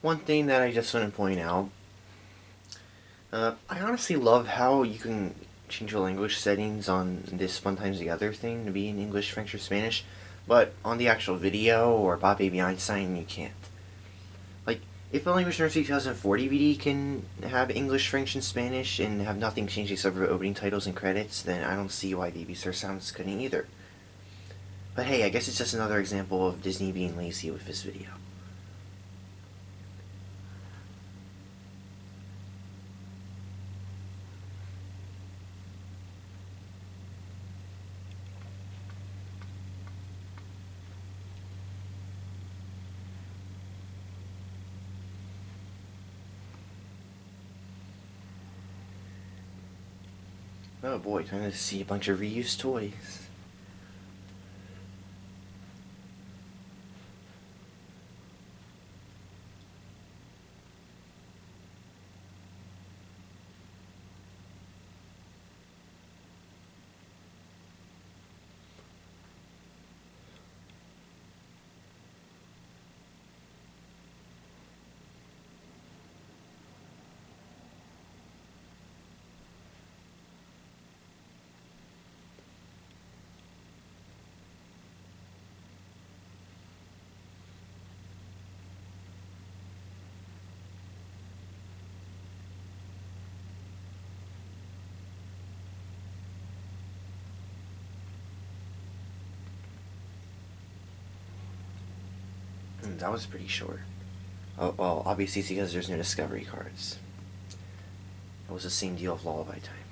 one thing that I just want to point out, I honestly love how you can change your language settings on this Fun Times Together thing to be in English, French, or Spanish, but on the actual video or About Baby Einstein, you can't. Like, if a Language Nurse 2004 DVD can have English, French, and Spanish and have nothing change except for opening titles and credits, then I don't see why Baby Star Sounds couldn't either. But hey, I guess it's just another example of Disney being lazy with this video. Oh boy, time to see a bunch of reused toys. That was pretty short. Oh, well, obviously it's because there's no Discovery cards. It was the same deal of Lullaby Time.